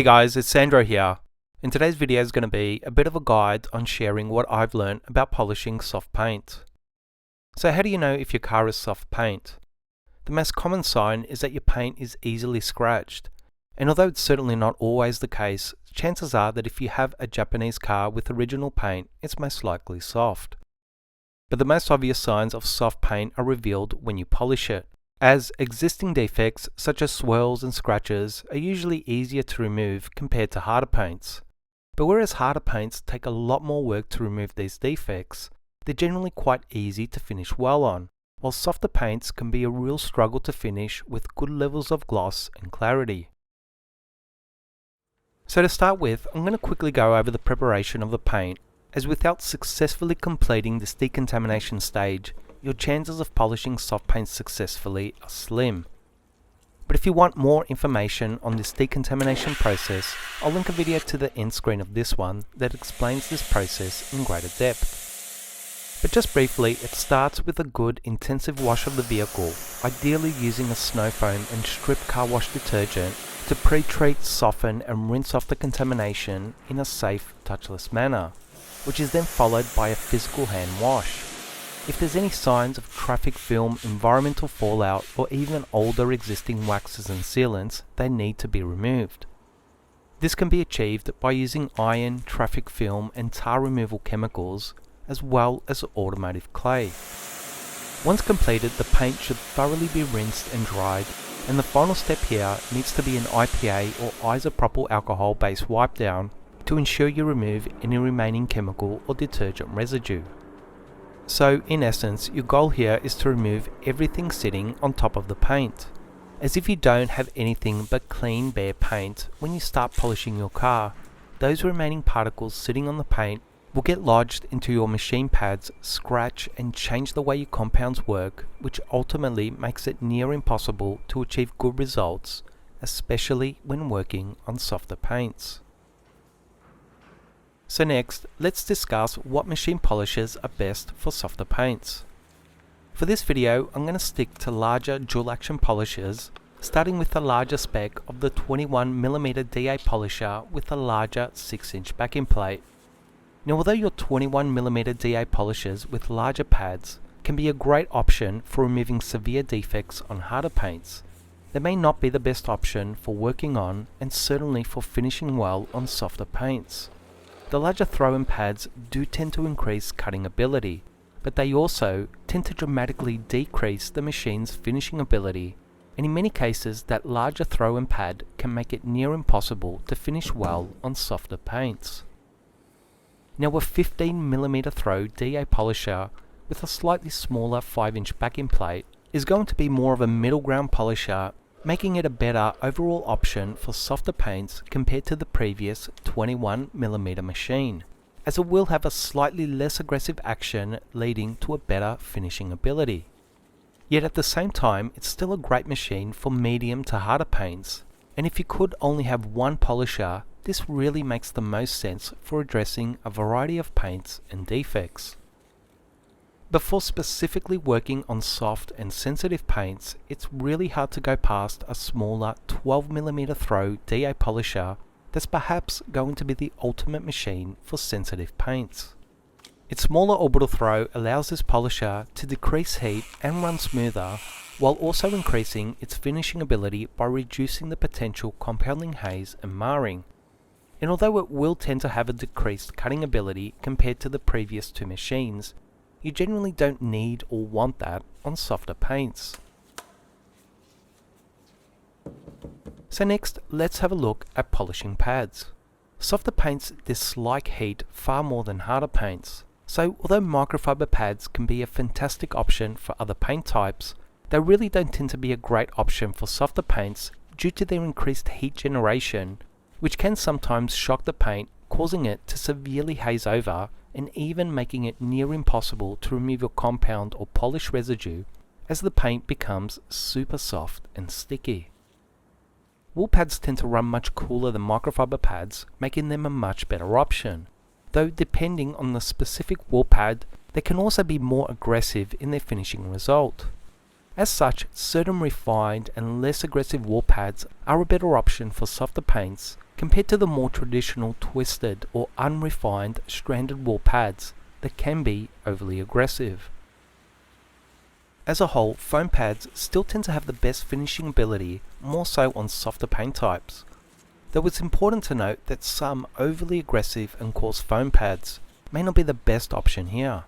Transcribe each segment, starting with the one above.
Hey guys, it's Sandro here. And today's video is going to be a bit of a guide on sharing what I've learned about polishing soft paint. So how do you know if your car is soft paint? The most common sign is that your paint is easily scratched. And although it's certainly not always the case, chances are that if you have a Japanese car with original paint, it's most likely soft. But the most obvious signs of soft paint are revealed when you polish it, as existing defects such as swirls and scratches are usually easier to remove compared to harder paints. But whereas harder paints take a lot more work to remove these defects, they're generally quite easy to finish well on, while softer paints can be a real struggle to finish with good levels of gloss and clarity. So to start with, I'm going to quickly go over the preparation of the paint, as without successfully completing this decontamination stage, your chances of polishing soft paint successfully are slim. But if you want more information on this decontamination process, I'll link a video to the end screen of this one that explains this process in greater depth. But just briefly, it starts with a good intensive wash of the vehicle, ideally using a snow foam and strip car wash detergent to pre-treat, soften and rinse off the contamination in a safe, touchless manner, which is then followed by a physical hand wash. If there's any signs of traffic film, environmental fallout, or even older existing waxes and sealants, they need to be removed. This can be achieved by using iron, traffic film, and tar removal chemicals, as well as automotive clay. Once completed, the paint should thoroughly be rinsed and dried, and the final step here needs to be an IPA or isopropyl alcohol-based wipe down to ensure you remove any remaining chemical or detergent residue. So in essence, your goal here is to remove everything sitting on top of the paint, as if you don't have anything but clean bare paint when you start polishing your car. Those remaining particles sitting on the paint will get lodged into your machine pads, scratch and change the way your compounds work, which ultimately makes it near impossible to achieve good results, especially when working on softer paints. So next, let's discuss what machine polishes are best for softer paints. For this video, I'm going to stick to larger dual action polishers, starting with the larger spec of the 21mm DA polisher with a larger 6-inch backing plate. Now although your 21mm DA polishers with larger pads can be a great option for removing severe defects on harder paints, they may not be the best option for working on and certainly for finishing well on softer paints. The larger throw-in pads do tend to increase cutting ability, but they also tend to dramatically decrease the machine's finishing ability, and in many cases that larger throw-in pad can make it near impossible to finish well on softer paints. Now a 15mm throw DA polisher with a slightly smaller 5-inch backing plate is going to be more of a middle ground polisher, making it a better overall option for softer paints compared to the previous 21mm machine, as it will have a slightly less aggressive action leading to a better finishing ability. Yet at the same time, it's still a great machine for medium to harder paints, and if you could only have one polisher, this really makes the most sense for addressing a variety of paints and defects. Before specifically working on soft and sensitive paints, it's really hard to go past a smaller 12mm throw DA polisher that's perhaps going to be the ultimate machine for sensitive paints. Its smaller orbital throw allows this polisher to decrease heat and run smoother, while also increasing its finishing ability by reducing the potential compounding haze and marring. And although it will tend to have a decreased cutting ability compared to the previous two machines, you generally don't need or want that on softer paints. So next, let's have a look at polishing pads. Softer paints dislike heat far more than harder paints, so although microfiber pads can be a fantastic option for other paint types, they really don't tend to be a great option for softer paints due to their increased heat generation, which can sometimes shock the paint, causing it to severely haze over and even making it near impossible to remove your compound or polish residue as the paint becomes super soft and sticky. Wool pads tend to run much cooler than microfiber pads, making them a much better option, though depending on the specific wool pad, they can also be more aggressive in their finishing result. As such, certain refined and less aggressive wool pads are a better option for softer paints compared to the more traditional twisted or unrefined stranded wool pads that can be overly aggressive. As a whole, foam pads still tend to have the best finishing ability, more so on softer paint types. Though it's important to note that some overly aggressive and coarse foam pads may not be the best option here.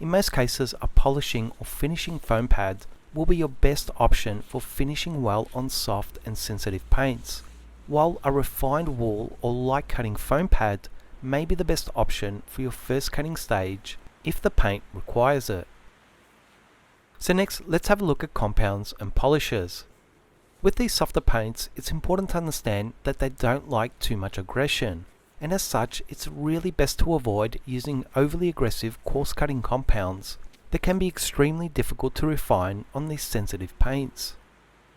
In most cases, a polishing or finishing foam pad will be your best option for finishing well on soft and sensitive paints, while a refined wool or light cutting foam pad may be the best option for your first cutting stage if the paint requires it. So next, let's have a look at compounds and polishes. With these softer paints, it's important to understand that they don't like too much aggression, and as such, it's really best to avoid using overly aggressive coarse cutting compounds that can be extremely difficult to refine on these sensitive paints.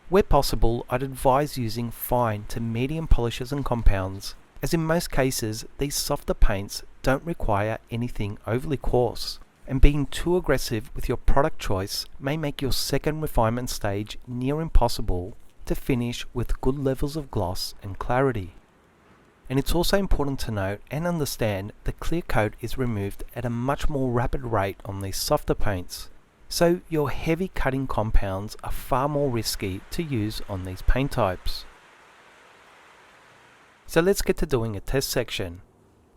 Where possible, I'd advise using fine to medium polishes and compounds, as in most cases, these softer paints don't require anything overly coarse, and being too aggressive with your product choice may make your second refinement stage near impossible to finish with good levels of gloss and clarity. And it's also important to note and understand that clear coat is removed at a much more rapid rate on these softer paints, so your heavy cutting compounds are far more risky to use on these paint types. So let's get to doing a test section.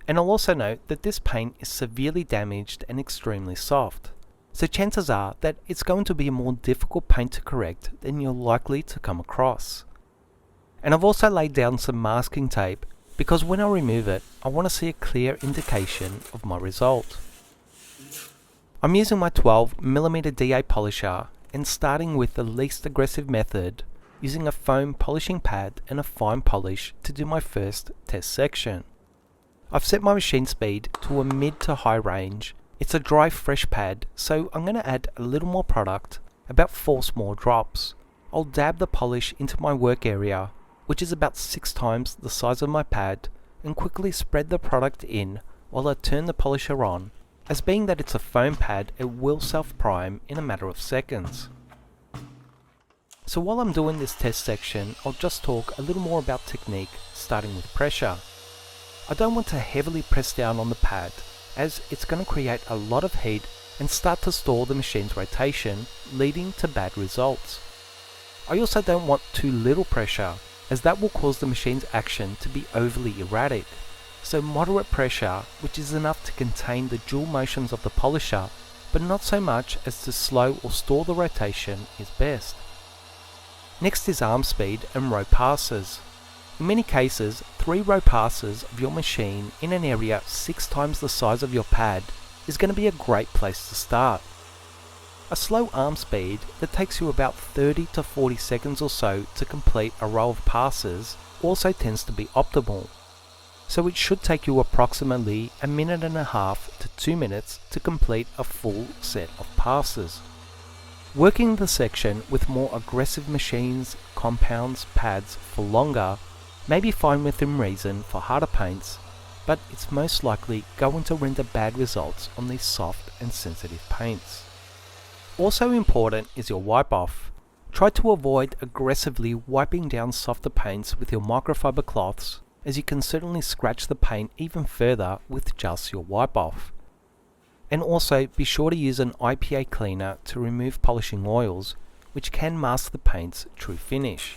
And I'll also note that this paint is severely damaged and extremely soft, so chances are that it's going to be a more difficult paint to correct than you're likely to come across. And I've also laid down some masking tape because when I remove it, I want to see a clear indication of my result. I'm using my 12mm DA polisher and starting with the least aggressive method, using a foam polishing pad and a fine polish to do my first test section. I've set my machine speed to a mid to high range. It's a dry fresh pad, so I'm going to add a little more product, about 4 small drops. I'll dab the polish into my work area, which is about 6 times the size of my pad, and quickly spread the product in while I turn the polisher on, as being that it's a foam pad, it will self-prime in a matter of seconds. So while I'm doing this test section, I'll just talk a little more about technique, starting with pressure. I don't want to heavily press down on the pad, as it's going to create a lot of heat and start to stall the machine's rotation, leading to bad results. I also don't want too little pressure, as that will cause the machine's action to be overly erratic. So moderate pressure, which is enough to contain the dual motions of the polisher, but not so much as to slow or stall the rotation, is best. Next is arm speed and row passes. In many cases, 3 row passes of your machine in an area 6 times the size of your pad is going to be a great place to start. A slow arm speed that takes you about 30 to 40 seconds or so to complete a row of passes also tends to be optimal. So it should take you approximately 1.5 minutes to 2 minutes to complete a full set of passes. Working the section with more aggressive machines, compounds, pads for longer may be fine within reason for harder paints, but it's most likely going to render bad results on these soft and sensitive paints. Also important is your wipe off. Try to avoid aggressively wiping down softer paints with your microfiber cloths, as you can certainly scratch the paint even further with just your wipe off. And also be sure to use an IPA cleaner to remove polishing oils, which can mask the paint's true finish.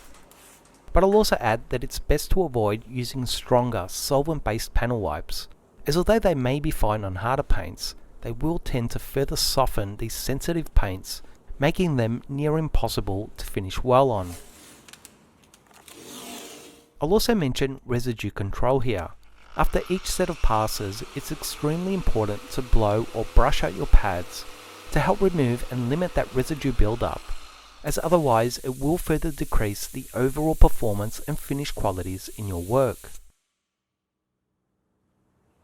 But I'll also add that it's best to avoid using stronger solvent-based panel wipes, as although they may be fine on harder paints, they will tend to further soften these sensitive paints, making them near impossible to finish well on. I'll also mention residue control here. After each set of passes, it's extremely important to blow or brush out your pads to help remove and limit that residue buildup, as otherwise it will further decrease the overall performance and finish qualities in your work.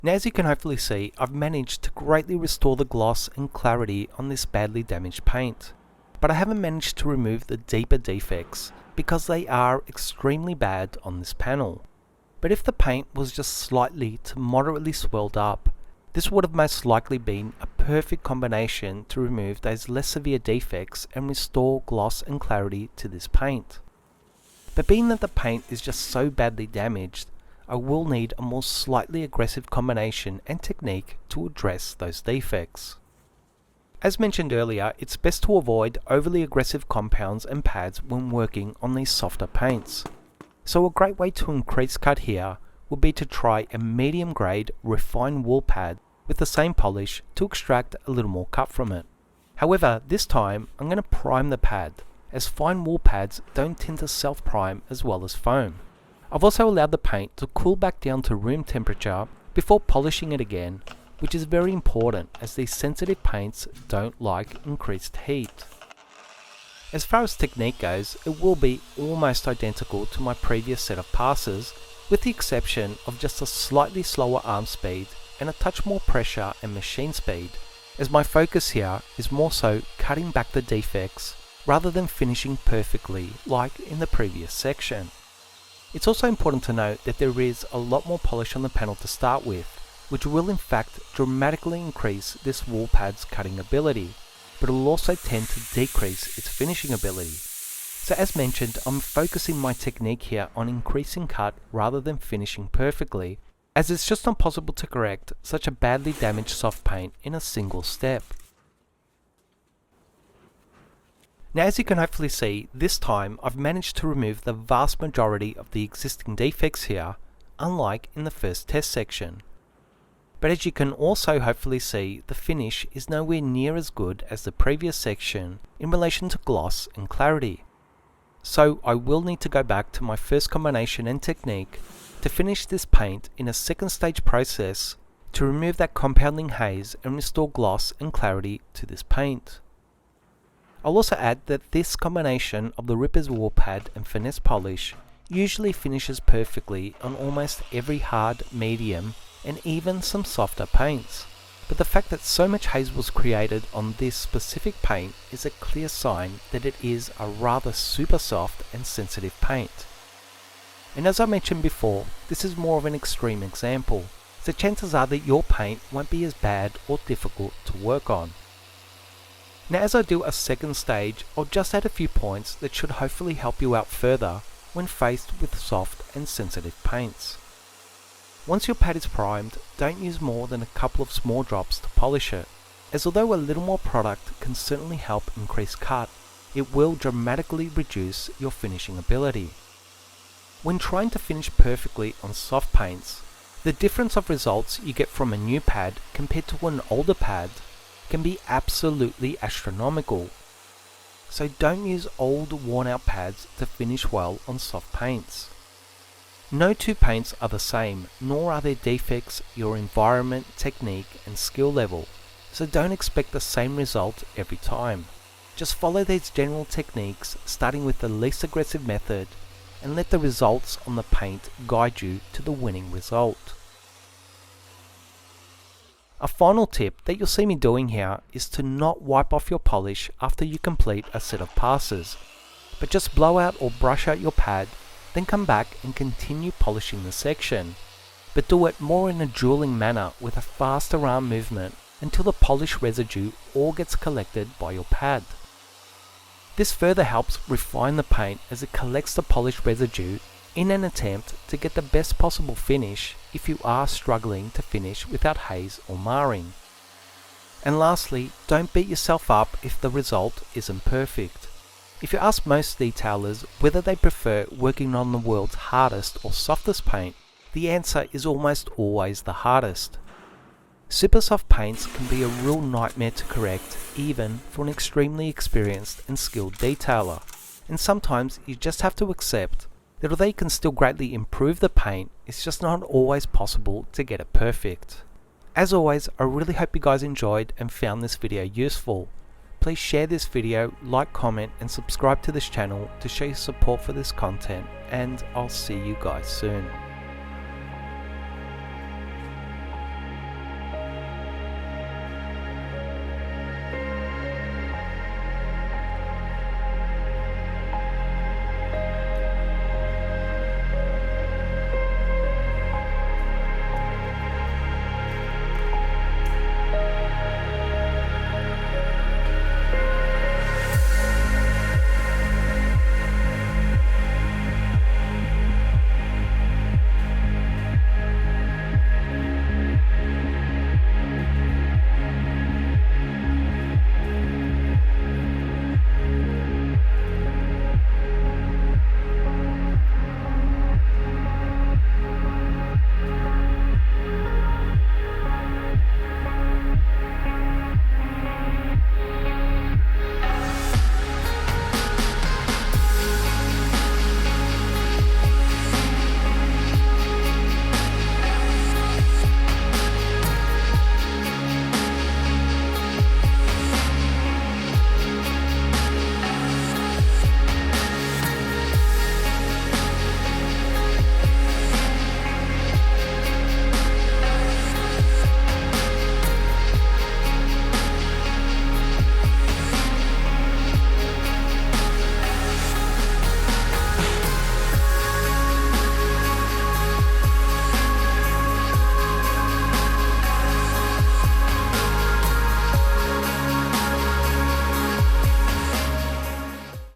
Now, as you can hopefully see, I've managed to greatly restore the gloss and clarity on this badly damaged paint, but I haven't managed to remove the deeper defects because they are extremely bad on this panel. But if the paint was just slightly to moderately swelled up, this would have most likely been a perfect combination to remove those less severe defects and restore gloss and clarity to this paint. But being that the paint is just so badly damaged, I will need a more slightly aggressive combination and technique to address those defects. As mentioned earlier, it's best to avoid overly aggressive compounds and pads when working on these softer paints. So a great way to increase cut here would be to try a medium grade refined wool pad with the same polish to extract a little more cut from it. However, this time I'm going to prime the pad, as fine wool pads don't tend to self-prime as well as foam. I've also allowed the paint to cool back down to room temperature before polishing it again, which is very important as these sensitive paints don't like increased heat. As far as technique goes, it will be almost identical to my previous set of passes, with the exception of just a slightly slower arm speed and a touch more pressure and machine speed, as my focus here is more so cutting back the defects rather than finishing perfectly like in the previous section. It's also important to note that there is a lot more polish on the panel to start with, which will in fact dramatically increase this wool pad's cutting ability, but it will also tend to decrease its finishing ability. So as mentioned, I'm focusing my technique here on increasing cut rather than finishing perfectly, as it's just not possible to correct such a badly damaged soft paint in a single step. Now, as you can hopefully see, this time I've managed to remove the vast majority of the existing defects here, unlike in the first test section. But as you can also hopefully see, the finish is nowhere near as good as the previous section in relation to gloss and clarity. So I will need to go back to my first combination and technique to finish this paint in a second stage process to remove that compounding haze and restore gloss and clarity to this paint. I'll also add that this combination of the Ripper's Wool Pad and Finesse Polish usually finishes perfectly on almost every hard, medium, and even some softer paints. But the fact that so much haze was created on this specific paint is a clear sign that it is a rather super soft and sensitive paint. And as I mentioned before, this is more of an extreme example, so chances are that your paint won't be as bad or difficult to work on. Now as I do a second stage, I'll just add a few points that should hopefully help you out further when faced with soft and sensitive paints. Once your pad is primed, don't use more than a couple of small drops to polish it, as although a little more product can certainly help increase cut, it will dramatically reduce your finishing ability. When trying to finish perfectly on soft paints, the difference of results you get from a new pad compared to an older pad can be absolutely astronomical. So don't use old worn out pads to finish well on soft paints. No two paints are the same, nor are their defects your environment, technique and skill level, so don't expect the same result every time. Just follow these general techniques, starting with the least aggressive method, and let the results on the paint guide you to the winning result. A final tip that you'll see me doing here is to not wipe off your polish after you complete a set of passes, but just blow out or brush out your pad, then come back and continue polishing the section, but do it more in a dueling manner with a faster arm movement until the polish residue all gets collected by your pad. This further helps refine the paint as it collects the polish residue in an attempt to get the best possible finish if you are struggling to finish without haze or marring. And lastly, don't beat yourself up if the result isn't perfect. If you ask most detailers whether they prefer working on the world's hardest or softest paint, the answer is almost always the hardest. Super soft paints can be a real nightmare to correct even for an extremely experienced and skilled detailer, and sometimes you just have to accept that although you can still greatly improve the paint, it's just not always possible to get it perfect. As always, I really hope you guys enjoyed and found this video useful. Please share this video, like, comment and subscribe to this channel to show your support for this content, and I'll see you guys soon.